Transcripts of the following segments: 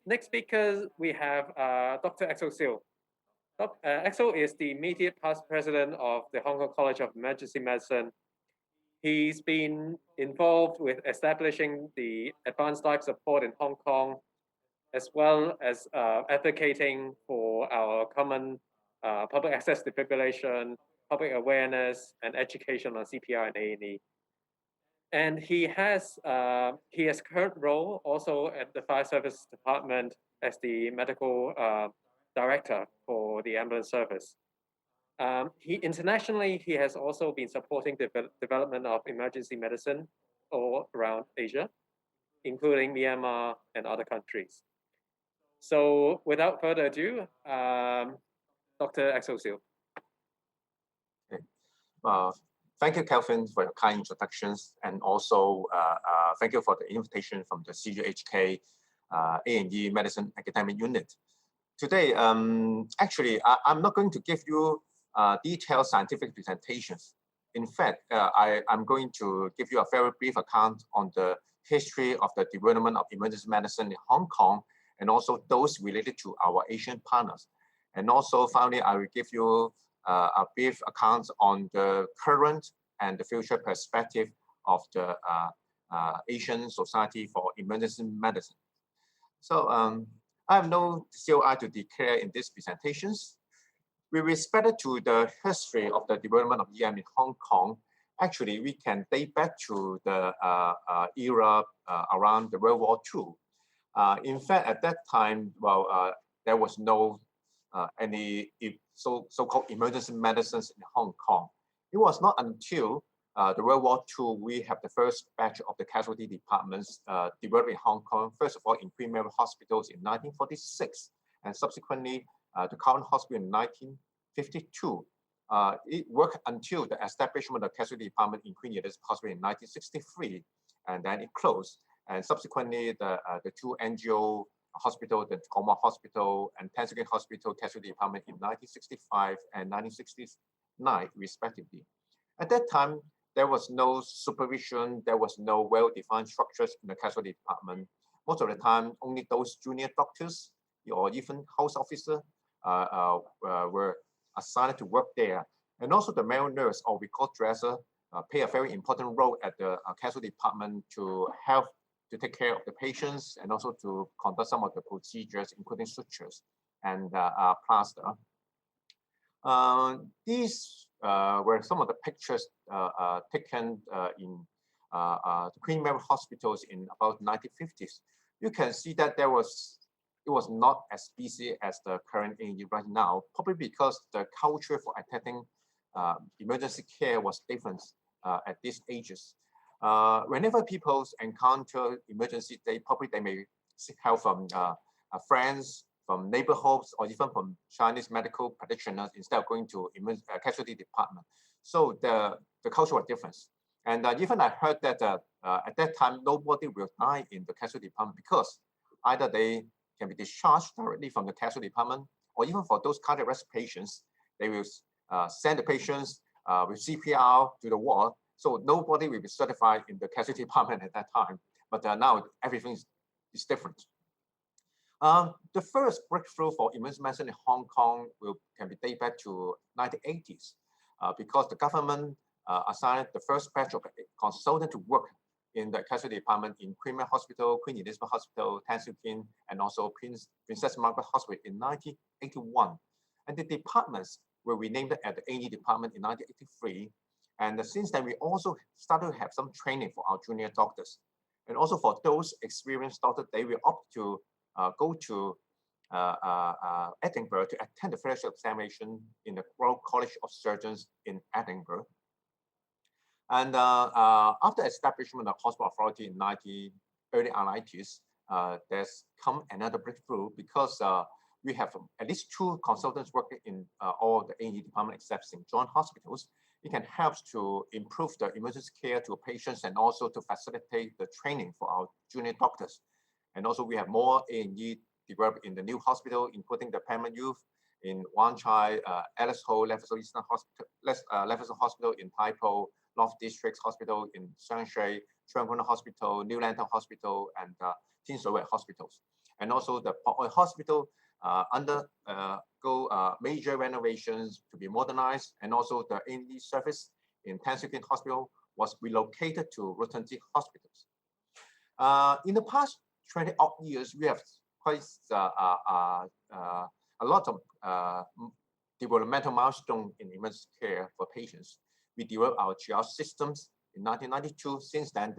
Next speaker, we have Dr. Axel. Axel is the immediate past president of the Hong Kong College of Emergency Medicine. He's been involved with establishing the advanced life support in Hong Kong, as well as advocating for our common public access defibrillation, public awareness, and education on CPR and A&E. And he has current role also at the Fire Service Department as the medical director for the ambulance service. Internationally, he has also been supporting the development of emergency medicine all around Asia, including Myanmar and other countries. So without further ado, Dr. Axel. Okay. Thank you, Kelvin, for your kind introductions, and also thank you for the invitation from the CUHK A&E Medicine Academic Unit. Today, actually, I'm not going to give you detailed scientific presentations. In fact, I'm going to give you a very brief account on the history of the development of emergency medicine in Hong Kong, and also those related to our Asian partners. And also, finally, I will give you a brief account on the current and the future perspective of the Asian Society for Emergency Medicine. So I have no COI to declare in these presentations. With respect to the history of the development of EM in Hong Kong, actually we can date back to the era around the World War II. In fact, at that time, well, there was no any so-called emergency medicines in Hong Kong. It was not until the World War II we have the first batch of the casualty departments developed in Hong Kong, first of all in Queen Mary Hospitals in 1946, and subsequently the current hospital in 1952. It worked until the establishment of the casualty department in Queen Elizabeth Hospital in 1963, and then it closed. And subsequently, the two NGO hospital, the Tacoma Hospital and Pennsylvania Hospital Casualty Department in 1965 and 1969, respectively. At that time, there was no supervision, there was no well-defined structures in the casualty department. Most of the time, only those junior doctors or even house officers were assigned to work there. And also the male nurse, or we call dresser, play a very important role at the casualty department to help to take care of the patients and also to conduct some of the procedures, including sutures and plaster. These were some of the pictures taken in the Queen Mary Hospitals in about 1950s. You can see that it was not as busy as the current A&E right now, probably because the culture for attending emergency care was different at these ages. Whenever people encounter emergency, they may seek help from friends, from neighborhoods, or even from Chinese medical practitioners instead of going to casualty department. So the culture was different. And even I heard that at that time, nobody will die in the casualty department because either they can be discharged directly from the casualty department, or even for those cardiac arrest patients, they will send the patients with CPR to the ward. So nobody will be certified in the casualty department at that time. But now everything is different. The first breakthrough for emergency medicine in Hong Kong can be dated back to 1980s because the government assigned the first batch of consultants to work in the casualty department in Queen Mary Hospital, Queen Elizabeth Hospital, Tan Siew Keen, and also Princess Margaret Hospital in 1981. And the departments were renamed as the A&E department in 1983. And since then, we also started to have some training for our junior doctors. And also for those experienced doctors, they will opt to go to Edinburgh to attend the fellowship examination in the Royal College of Surgeons in Edinburgh. And after establishment of hospital authority in early 90s, there's come another breakthrough because we have at least 2 consultants working in all the A&E department except St. John hospitals. It can help to improve the emergency care to patients and also to facilitate the training for our junior doctors. And also we have more A&E developed in the new hospital, including the Permanent Youth in Wan Chai, Alice Ho, Leveson Eastern Hospital, Leveson Hospital in Tai Po, North District Hospital in Shanshui, Chuan Hospital, New Lantern Hospital, and Tin Shui Wai hospitals. And also the hospital undergo major renovations to be modernized, and also the A&E service in Tansukin Hospital was relocated to Rottenty Hospitals. In the past 20 odd years, we have quite a lot of developmental milestone in emergency care for patients. We developed our triage systems in 1992. Since then,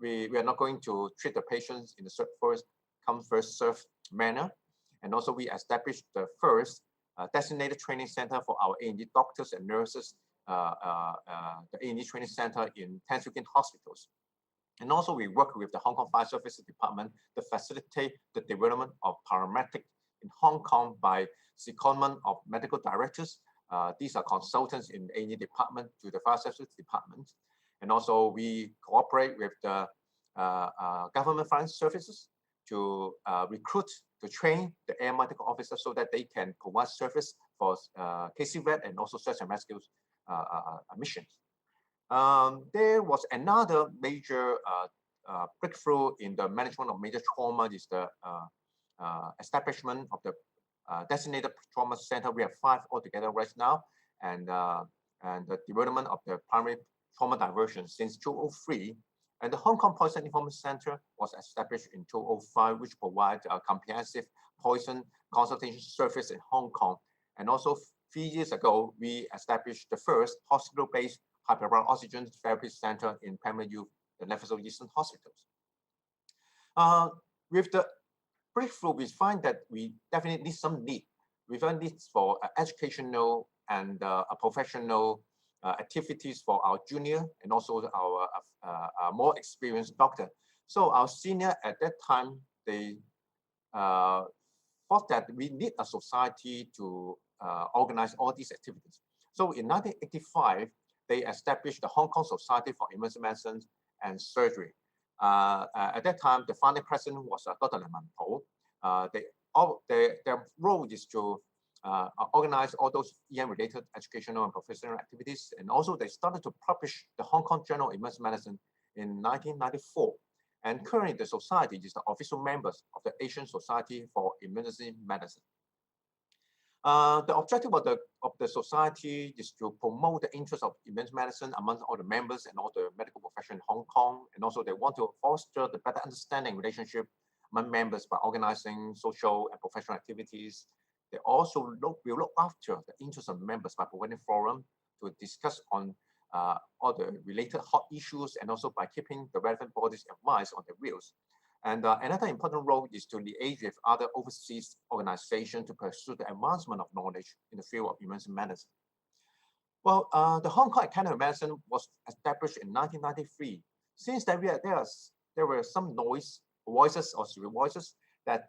we are not going to treat the patients in the first come, first serve manner. And also we established the first designated training center for our A&E doctors and nurses, the A&E training center in Tansukin hospitals. And also we work with the Hong Kong Fire Services Department to facilitate the development of paramedic in Hong Kong by secondment of medical directors. These are consultants in the A&E department to the Fire Services Department. And also we cooperate with the government fire services to recruit, to train the air medical officers so that they can provide service for KCVET and also search and rescue missions. There was another major breakthrough in the management of major trauma, is the establishment of the designated trauma center. We have 5 altogether right now, and the development of the primary trauma diversion since 2003. And the Hong Kong Poison Information Center was established in 2005, which provides a comprehensive poison consultation service in Hong Kong. And also 3 years ago, we established the first hospital-based hyperbaric oxygen therapy center in Penma Youth, the Leicester Eastern Hospitals. With the breakthrough, we find that we definitely need some need. We find needs for educational and professional activities for our junior and also our more experienced doctor. So our senior at that time, they thought that we need a society to organize all these activities. So in 1985, they established the Hong Kong Society for Emergency Medicine and Surgery. At that time, the founding president was Dr. Lim Man Po. Their role is to organize all those EM-related educational and professional activities. And also they started to publish the Hong Kong Journal of Emergency Medicine in 1994. And currently the society is the official members of the Asian Society for Emergency Medicine. The objective of the society is to promote the interest of emergency medicine among all the members and all the medical profession in Hong Kong. And also they want to foster the better understanding relationship among members by organizing social and professional activities. They also will look after the interests of members by providing forum to discuss on all the related hot issues, and also by keeping the relevant bodies advised on their views. And another important role is to liaise with other overseas organizations to pursue the advancement of knowledge in the field of emergency medicine. Well, the Hong Kong Academy of Medicine was established in 1993. Since then, there were some voices that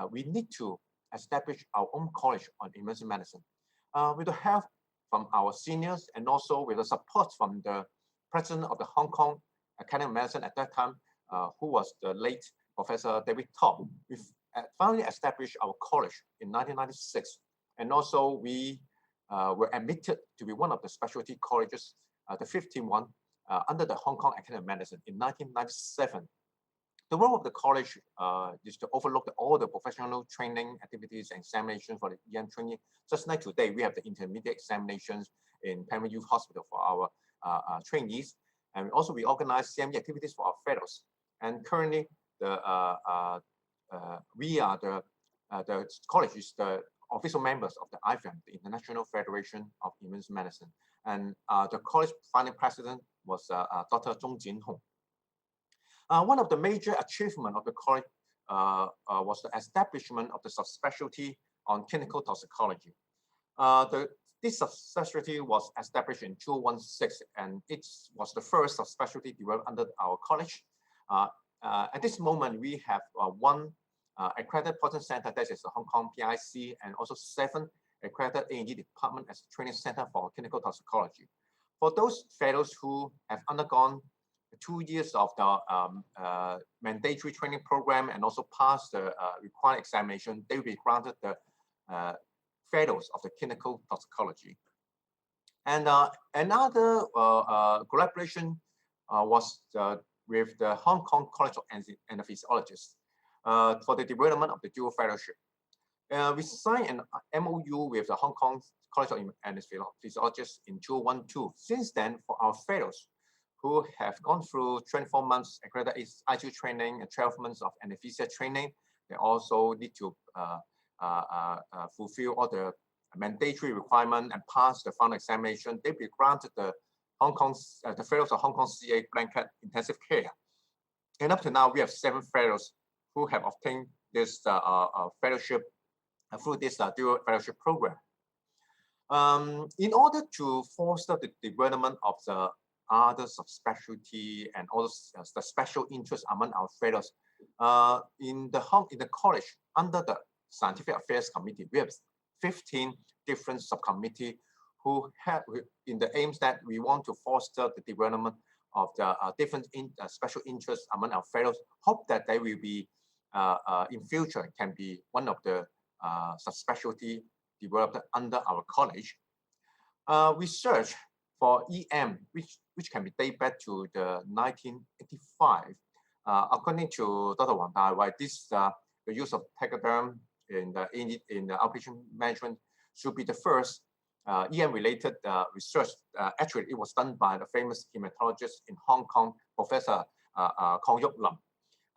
we need to establish our own college on emergency medicine. With the help from our seniors and also with the support from the president of the Hong Kong Academy of Medicine at that time, who was the late Professor David Top, we finally established our college in 1996. And also we were admitted to be one of the specialty colleges, the 15th one, under the Hong Kong Academy of Medicine in 1997. The role of the college is to overlook all the professional training activities and examinations for the EM training. Just like today, we have the intermediate examinations in Penma Youth Hospital for our trainees. And also we organize CME activities for our fellows. And currently, we are the college is the official members of the IFEM, the International Federation of Emergency Medicine. And the college founding president was Dr. Chung Jin-Hong. One of the major achievements of the college was the establishment of the subspecialty on clinical toxicology. This subspecialty was established in 2016, and it was the first subspecialty developed under our college. At this moment, we have one accredited poison center, that is the Hong Kong PIC, and also 7 accredited A&E department as a training center for clinical toxicology. For those fellows who have undergone 2 years of the mandatory training program and also passed the required examination, they will be granted the fellows of the clinical toxicology. And another collaboration was with the Hong Kong College of Anesthesiologists. for the development of the dual fellowship. We signed an MOU with the Hong Kong College of Anesthesiologists in 2012. Since then, for our fellows who have gone through 24 months accredited SIU training and 12 months of anesthesia training, they also need to fulfill all the mandatory requirement and pass the final examination. They be granted the the fellows of Hong Kong CA blanket intensive care. And up to now, we have 7 fellows who have obtained this fellowship through this dual fellowship program. In order to foster the development of the other subspecialty and also the special interest among our fellows, in the college, under the Scientific Affairs Committee, we have 15 different subcommittees who have in the aims that we want to foster the development of the different special interests among our fellows. Hope that they will be in future can be one of the subspecialty developed under our college. Research for EM, which can be dated back to the 1985. According to Dr. Wang Dai, this the use of tegaderm in the outpatient management should be the first EM-related research. Actually, it was done by the famous hematologist in Hong Kong, Professor Kong Yuk Lim.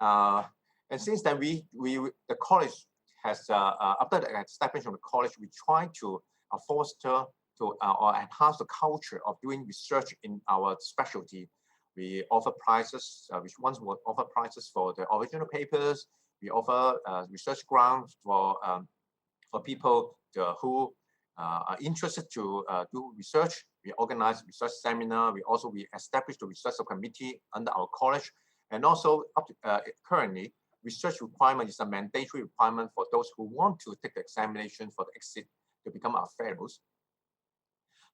And since then, the college has, after the establishment of the college, we try to foster or enhance the culture of doing research in our specialty. We offer prizes, which once would offer prizes for the original papers. We offer research grants for people who are interested to do research. We organize research seminar. We established the research committee under our college. And also up to, currently, research requirement is a mandatory requirement for those who want to take the examination for the exit to become our fellows.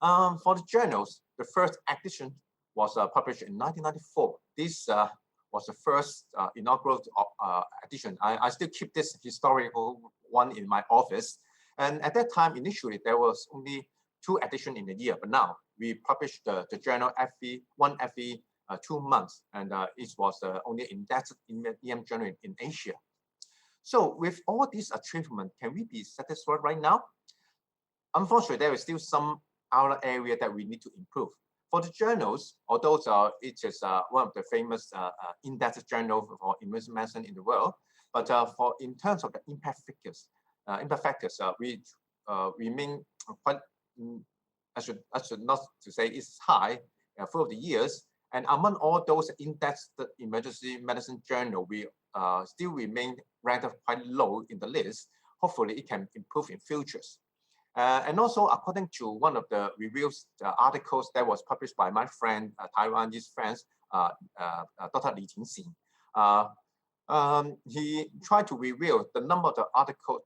For the journals, the first edition was published in 1994. This was the first inaugural edition. I still keep this historical one in my office. And at that time, initially, there was only 2 editions in a year. But now we published the journal one every 2 months. And it was only indexed in EM journal in Asia. So with all these achievements, can we be satisfied right now? Unfortunately, there is still some other area that we need to improve. For the journals, although it is one of the famous indexed journals for emergency medicine in the world, but in terms of the impact factors, we remain quite, I should not to say it's high through the years. And among all those indexed emergency medicine journal, we still remain ranked quite low in the list. Hopefully, it can improve in futures. And also, according to one of the reviews articles that was published by my friend, Taiwanese friends, Dr. Li Tingxin, he tried to reveal the number of the articles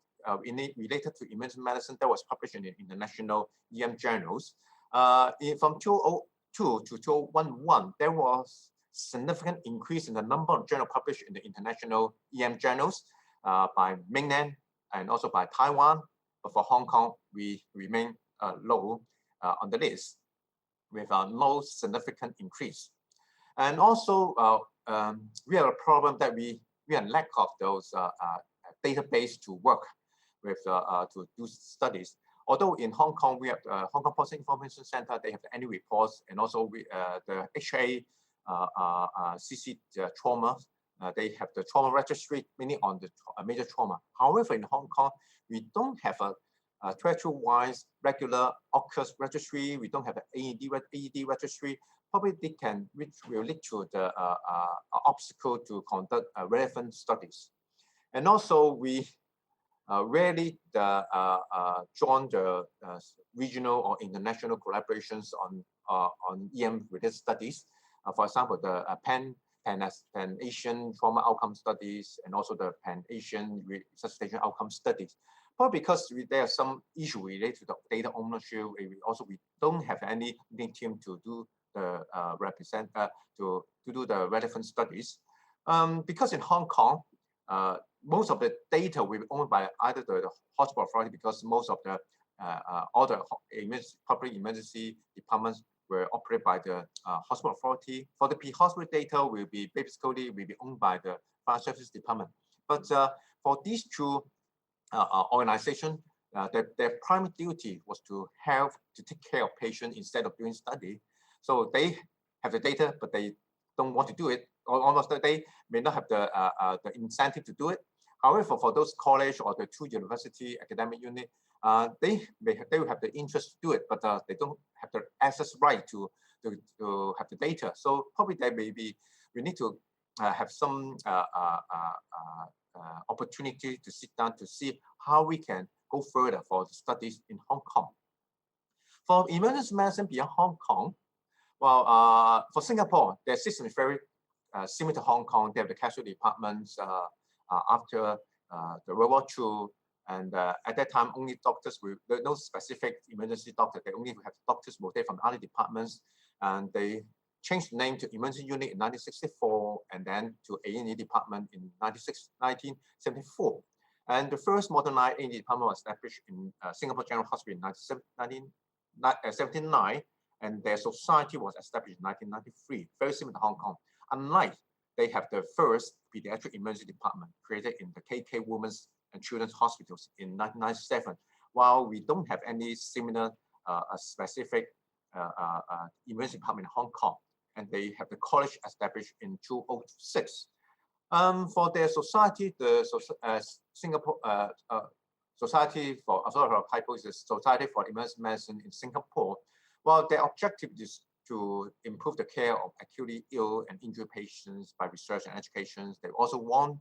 related to emergency medicine that was published in the international EM journals. From 2002 to 2011, there was significant increase in the number of journals published in the international EM journals by mainland and also by Taiwan. But for Hong Kong, we remain low on the list with no significant increase. And also, we have a problem that we have lack of those database to work with to do studies. Although in Hong Kong, we have the Hong Kong Policy Information Center, they have the annual reports, and also the HA CC trauma, they have the trauma registry, mainly on the major trauma. However, in Hong Kong, we don't have a territory-wise regular AUKUS registry. We don't have an AED registry. Probably which will lead to the obstacle to conduct relevant studies. And also, we rarely join the regional or international collaborations on EM-related studies. For example, the Pan-Asian trauma outcome studies and also the Pan-Asian resuscitation outcome studies. Probably because there are some issues related to the data ownership. We don't have any team to do the to do the relevant studies. Because in Hong Kong, most of the data will be owned by either the hospital authority, because most of the all the public emergency departments were operated by the hospital authority. For the pre-hospital data will be basically owned by the fire service department. But for these two organizations, their primary duty was to help to take care of patients instead of doing study. So they have the data, but they don't want to do it, or almost they may not have the incentive to do it. However, for those college or the two university academic unit, they will have the interest to do it, but they don't have the access right to have the data. So probably there may be, we need to have some opportunity to sit down to see how we can go further for the studies in Hong Kong. For emergency medicine beyond Hong Kong, well, for Singapore, their system is very similar to Hong Kong. They have the casualty departments after the World War II. And at that time, only doctors with no specific emergency doctor. They only have doctors rotate from other departments. And they changed the name to emergency unit in 1964, and then to A&E department in 1974. And the first modernized A&E department was established in Singapore General Hospital in 1979, and their society was established in 1993, very similar to Hong Kong. Unlike, they have the first pediatric emergency department created in the KK Women's and Children's Hospitals in 1997, while we don't have any similar specific emergency department in Hong Kong, and they have the college established in 2006. For their society, the Singapore Society for is the Society for Emergency Medicine in Singapore. Well, their objective is to improve the care of acutely ill and injured patients by research and education. They also want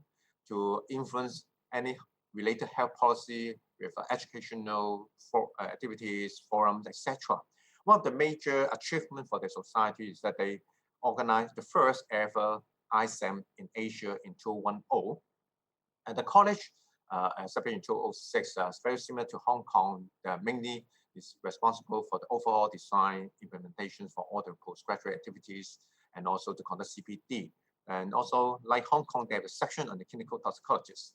to influence any related health policy with educational activities, forums, etc. One of the major achievements for the society is that they organized the first ever ISAM in Asia in 2010. And the college, established in 2006, is very similar to Hong Kong. Mainly is responsible for the overall design, implementation for all the postgraduate activities, and also to conduct CPD. And also, like Hong Kong, they have a section on the clinical toxicologists.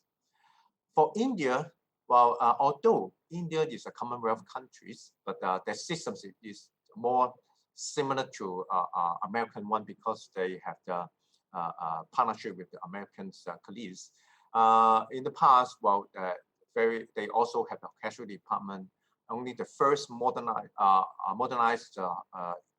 For India, well, although India is a Commonwealth country, but their systems is more similar to American one because they have the partnership with the American colleagues. In the past, well, they also have a casualty department. Only the first modernized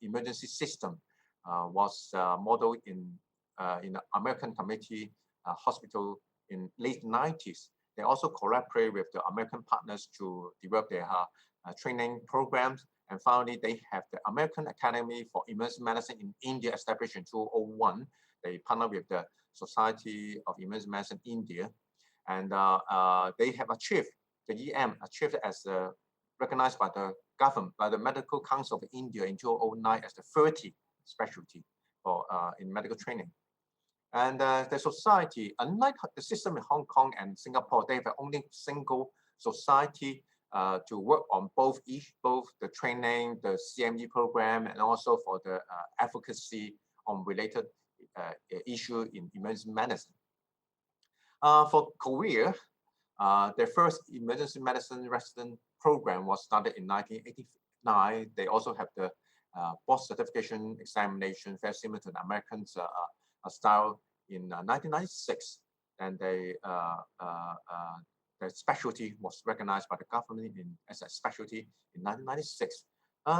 emergency system was modeled in the American Community Hospital in late 90s. They also collaborate with the American partners to develop their training programs. And finally, they have the American Academy for Emergency Medicine in India established in 2001. They partner with the Society of Emergency Medicine India. And they have achieved, the EM achieved as recognized by the government, by the Medical Council of India in 2009 as the 30 specialty for in medical training. And the society, unlike the system in Hong Kong and Singapore, they have only single society to work on both the training, the CME program, and also for the advocacy on related issue in emergency medicine. For Korea, their first emergency medicine resident program was started in 1989. They also have the board certification examination, very similar to the American style in 1996. And their specialty was recognized by the government as a specialty in 1996.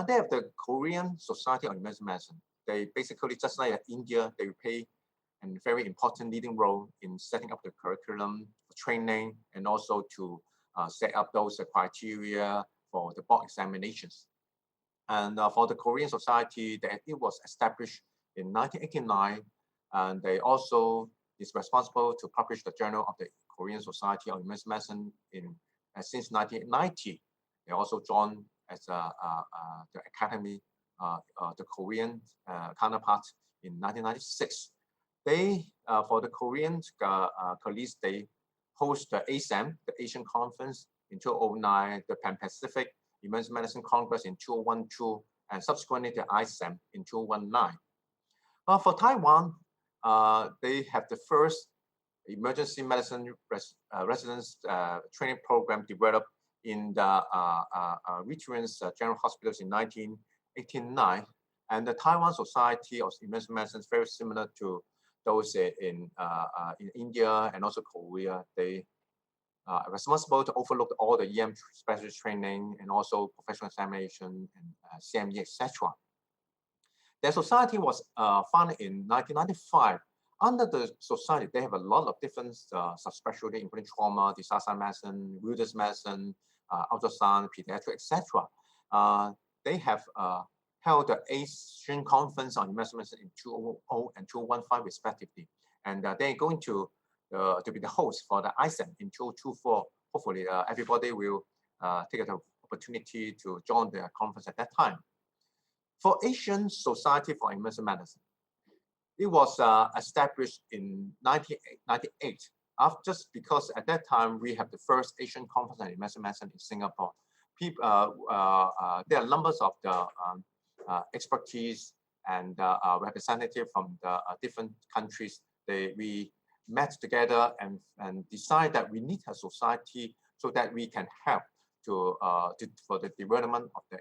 They have the Korean Society of Emergency Medicine. They basically, just like India, they play a very important leading role in setting up the curriculum, training, and also to set up those criteria for the board examinations. And for the Korean Society, it was established in 1989, and they also is responsible to publish the Journal of the Korean Society of Emergency Medicine since 1990. They also joined as the Academy, the Korean counterpart in 1996. They, for the Korean colleagues, they host the ASAM, the Asian Conference in 2009, the Pan-Pacific Emergency Medicine Congress in 2012, and subsequently the ISAM in 2019. For Taiwan, they have the first emergency medicine residence training program developed in the Veterans General Hospitals in 1989. And the Taiwan Society of Emergency Medicine is very similar to those in India and also Korea. They are responsible to overlook all the EM specialist training and also professional examination and CME, etc. Their society was founded in 1995. Under the society, they have a lot of different subspecialty, including trauma, disaster medicine, wilderness medicine, ultrasound, pediatrics, etc. They have held the Asian Conference on Emergency Medicine in 2000 and 2015, respectively, and they're going to be the host for the ISEM in 2024. Hopefully, everybody will take the opportunity to join the conference at that time. For Asian Society for Emergency Medicine, it was established in 1998, just because at that time we have the first Asian Conference on Emergency Medicine in Singapore. There are numbers of the expertise and representative from the different countries. We met together and decided that we need a society so that we can help for the development of the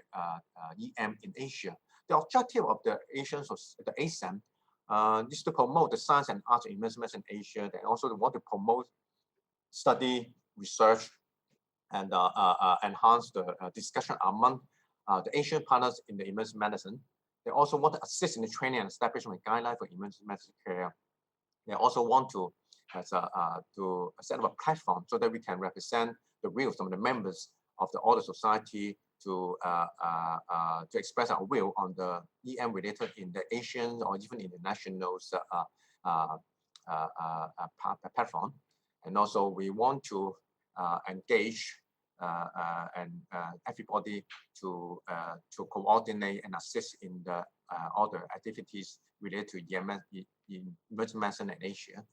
EM in Asia. The objective of the ASEM is to promote the science and art in emergency medicine in Asia. They also want to promote study, research, and enhance the discussion among the Asian partners in the emergency medicine. They also want to assist in the training and establishment of guidelines for emergency medicine care. They also want to set up a platform so that we can represent the views of the members of the order society to express our will on the EM related in the Asian or even international platform. And also we want to engage everybody to coordinate and assist in the all the activities related to emergency medicine in Asia.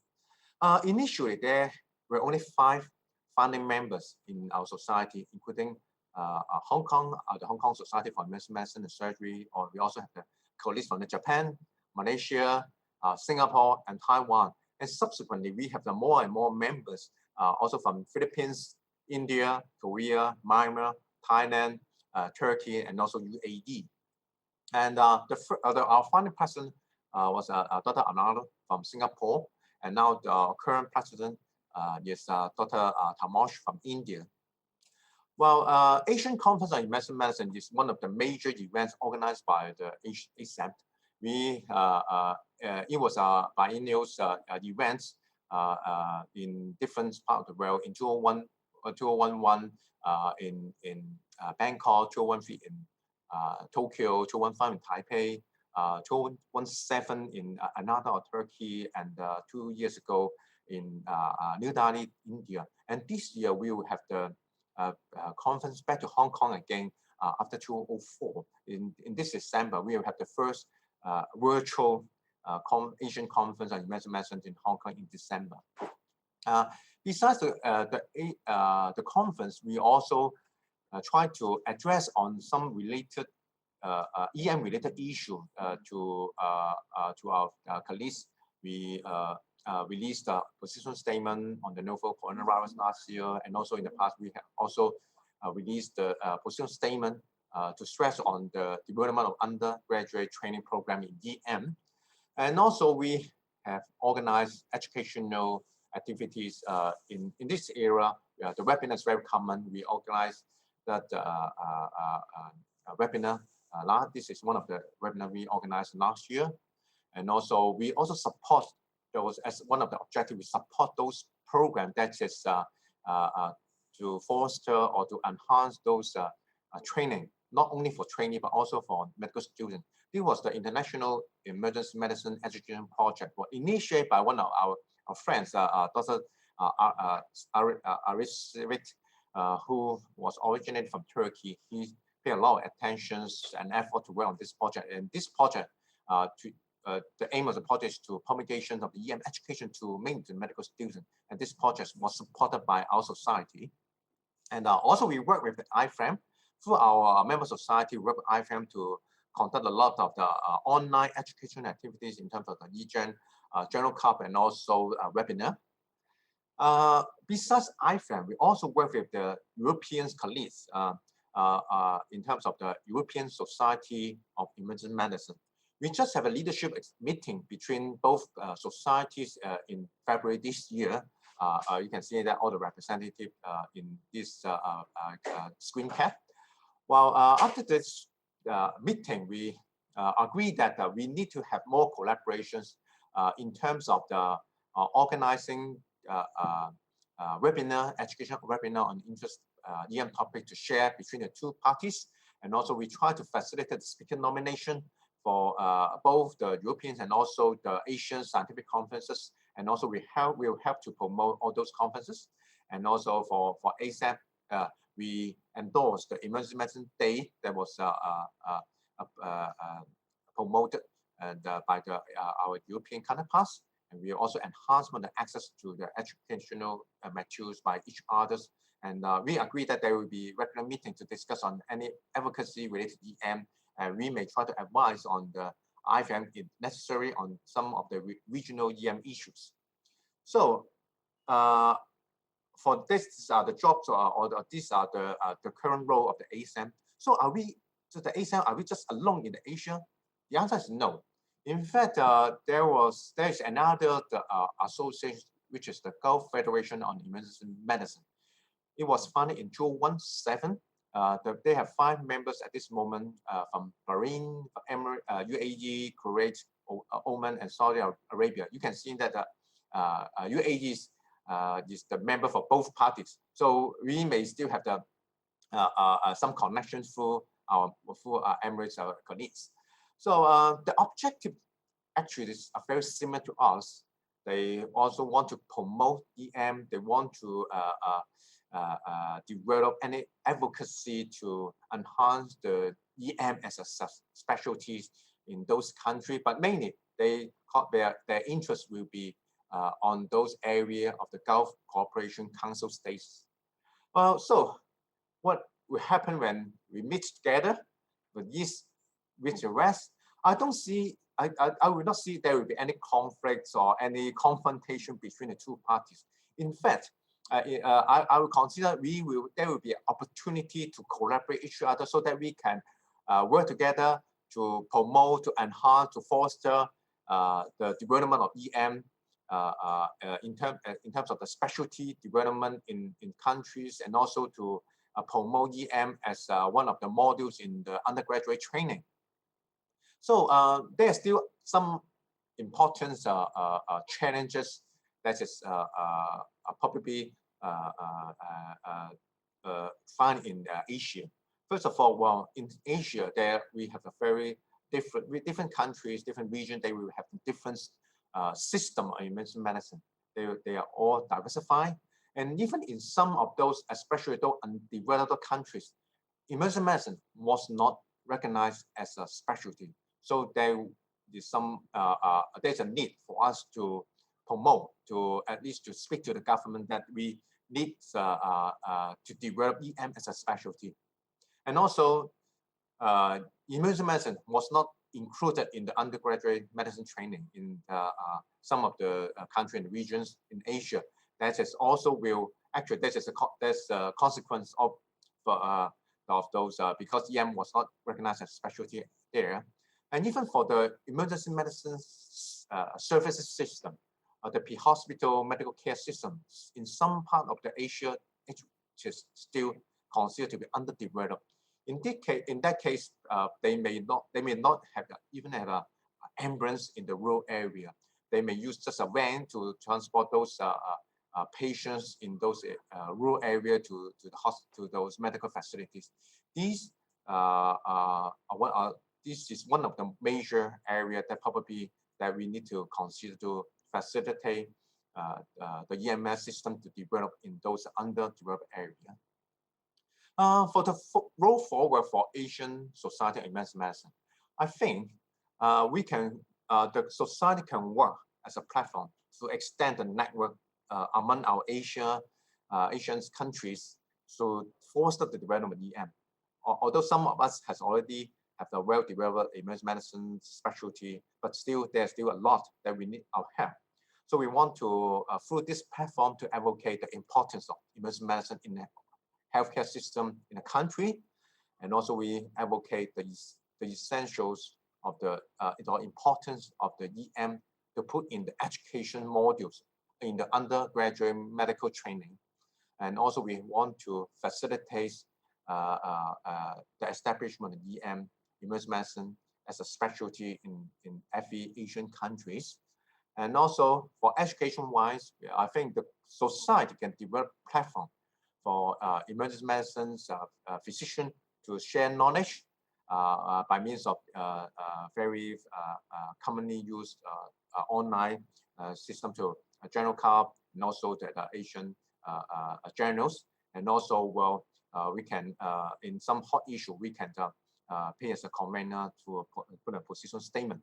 Initially, there were only 5 founding members in our society, including Hong Kong, the Hong Kong Society for Emergency Medicine and Surgery, or we also have the colleagues from Japan, Malaysia, Singapore, and Taiwan. And subsequently, we have more and more members, also from Philippines, India, Korea, Myanmar, Thailand, Turkey, and also UAE. And our founding president was Dr. Arnaldo from Singapore, and now the current president is Dr. Tamosh from India. Well, Asian Conference on Emergency Medicine is one of the major events organized by the ASEM. It was a biennial events in different parts of the world. In 2011 in Bangkok, 2013 in Tokyo, 2015 in Taipei, 2017 in Anata, Turkey, and 2 years ago in New Delhi, India. And this year we will have the conference back to Hong Kong again after 2004. In this December, we will have the first virtual Asian Conference on Emergency Medicine in Hong Kong in December. Besides the conference, we also try to address on some related EM-related issue to our colleagues. We released a position statement on the novel coronavirus last year, and also in the past we have also released the position statement to stress on the development of undergraduate training program in EM. And also we have organized educational activities in this area. The webinar is very common. We organized that webinar. This is one of the webinar we organized last year. And also we also support those, as one of the objectives, we support those programs that is to foster or to enhance those training, not only for training, but also for medical students. This was the International Emergency Medicine Education Project, initiated by one of our friends, Dr. Arisivit, who was originated from Turkey. He paid a lot of attention and effort to work on this project. And this project, the aim of the project is to promulgation of the EM education to mainly the medical students. And this project was supported by our society. And also we work with the IFRAM. Through our member society, we work with IFRAM to conduct a lot of the online education activities in terms of the eGen, Journal Cup, and also webinar. Besides IFRAM, we also work with the European colleagues in terms of the European Society of Emergency Medicine. We just have a leadership meeting between both societies in February this year. You can see that all the representatives in this screen cap. Well, after this meeting, we agreed that we need to have more collaborations in terms of the organizing webinar, educational webinar on interest EM topic to share between the two parties. And also we try to facilitate the speaker nomination for both the European and also the Asian scientific conferences. And also we'll help to promote all those conferences. And also for ASAP, we endorsed the Emergency Medicine Day that was promoted by our European counterparts. And we also enhancement the access to the educational materials by each others. And we agree that there will be regular meetings to discuss on any advocacy related to EM. And we may try to advise on the IFM if necessary on some of the regional EM issues. So for this, these are the jobs or these are the current role of the ASAM. So the ASAM, are we just alone in the Asia? The answer is no. In fact, there is another association, which is the Gulf Federation on Emergency Medicine. It was founded in 2017. They have 5 members at this moment from Bahrain, UAE, Kuwait, Oman, and Saudi Arabia. You can see that UAE is the member for both parties. So we may still have some connections through our Emirates colleagues. So the objective actually is very similar to us. They also want to promote EM. They want to develop any advocacy to enhance the EM as a specialty in those countries. But mainly, their interest will be on those areas of the Gulf Cooperation Council states. So what will happen when we meet together with East with the West? I will not see there will be any conflicts or any confrontation between the two parties. In fact, I will consider there will be an opportunity to collaborate each other so that we can work together to promote, to enhance, to foster the development of EM in terms of the specialty development in countries, and also to promote EM as one of the modules in the undergraduate training. So there are still some important challenges that is probably found in Asia. First of all, well, in Asia, there we have a very different countries, different regions. They will have different system of emergency medicine. They are all diversified, and even in some of those, especially those undeveloped countries, emergency medicine was not recognized as a specialty. So there is there's a need for us to promote, to at least to speak to the government that we need to develop EM as a specialty. And also, emergency medicine was not included in the undergraduate medicine training in some of the countries and regions in Asia. That is also there's a consequence of those because EM was not recognized as specialty there. And even for the emergency medicine services system, the pre-hospital medical care system in some part of the Asia, it is still considered to be underdeveloped. In that case, they may not even have an ambulance in the rural area. They may use just a van to transport those patients in those rural areas to those medical facilities. This is one of the major areas that we need to consider to facilitate the EMS system to develop in those underdeveloped areas. For the roll forward for Asian society in medicine, I think the society can work as a platform to extend the network among our Asian countries to foster the development of EM. Although some of us has already have a well-developed emergency medicine specialty, but there's still a lot that we need our help. So we want to, through this platform, to advocate the importance of emergency medicine in the healthcare system in the country. And also we advocate the essentials of the importance of the EM to put in the education modules in the undergraduate medical training. And also we want to facilitate the establishment of EM, emergency medicine, as a specialty in every Asian countries. And also for education-wise, I think the society can develop platform for emergency medicine's physician to share knowledge by means of very commonly used online system to Journal Club and also the Asian journals. And also, well, we can, in some hot issue, we can pay as a convener to put a position statement.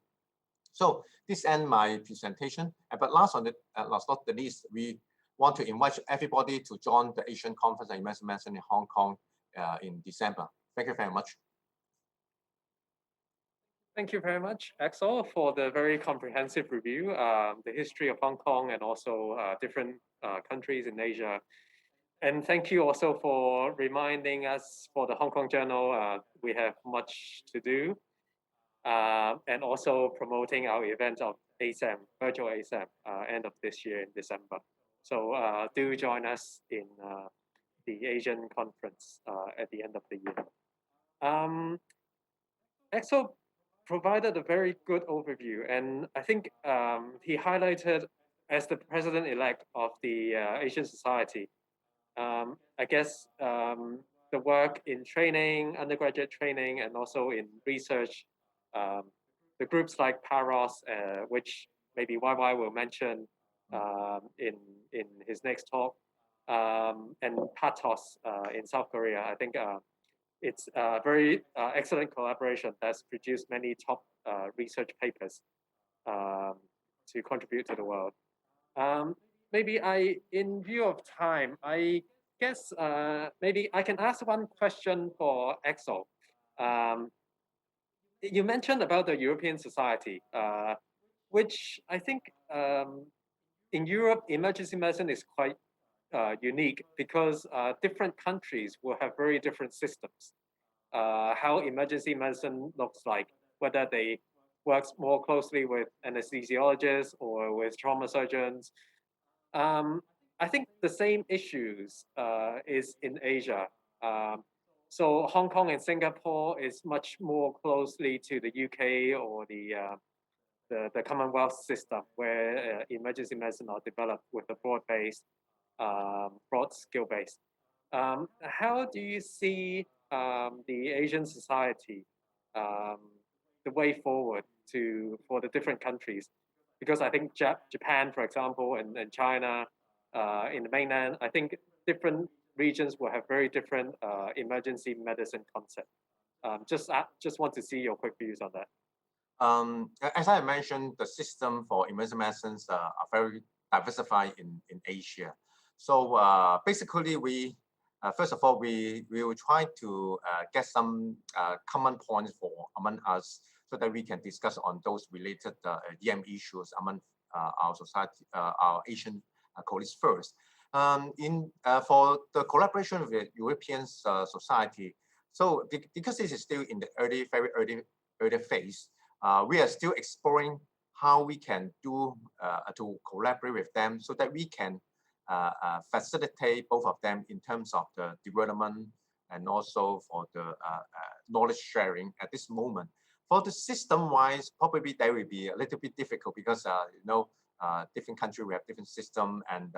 So this ends my presentation. But last not the least, we want to invite everybody to join the Asian Conference on Emergency Medicine in Hong Kong in December. Thank you very much. Thank you very much, Axel, for the very comprehensive review, the history of Hong Kong and also different countries in Asia. And thank you also for reminding us for the Hong Kong Journal, we have much to do, and also promoting our event of ASAM, virtual ASAM, end of this year in December. So do join us in the Asian conference at the end of the year. Axel provided a very good overview, and I think he highlighted as the president-elect of the Asian Society, I guess the work in training, undergraduate training, and also in research, the groups like PAROS, which maybe YY will mention in his next talk, and PATOS in South Korea. I think it's a very excellent collaboration that's produced many top research papers to contribute to the world. Maybe in view of time, I guess maybe I can ask one question for Axel. You mentioned about the European Society, which I think in Europe, emergency medicine is quite unique because different countries will have very different systems. How emergency medicine looks like, whether they work more closely with anesthesiologists or with trauma surgeons. I think the same issues is in Asia. So Hong Kong and Singapore is much more closely to the UK or the Commonwealth system, where emergency medicine are developed with a broad skill base. How do you see the Asian society, the way forward for the different countries? Because I think Japan, for example, and China, in the mainland, I think different regions will have very different emergency medicine concept. Just want to see your quick views on that. As I mentioned, the system for emergency medicines are very diversified in Asia. So basically, we first of all, we will try to get some common points among us so that we can discuss on those related EM issues among our society, our Asian colleagues first. For the collaboration with the European society, so because this is still in the very early phase, we are still exploring how we can do to collaborate with them so that we can facilitate both of them in terms of the development and also for the knowledge sharing at this moment. For the system-wise, probably that will be a little bit difficult because different countries we have different system, and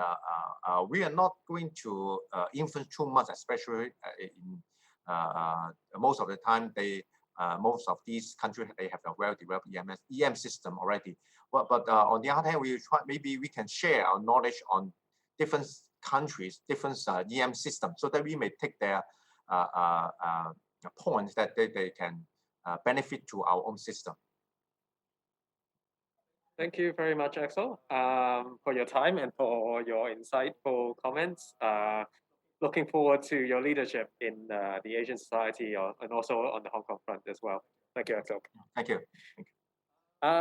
we are not going to influence too much, especially in most of the time most of these countries they have a well-developed EM system already. But on the other hand, maybe we can share our knowledge on different countries, different EM systems, so that we may take their points that they can benefit to our own system. Thank you very much, Axel, for your time and for your insightful comments. Looking forward to your leadership in the Asian Society and also on the Hong Kong front as well. Thank you, Axel. Thank you.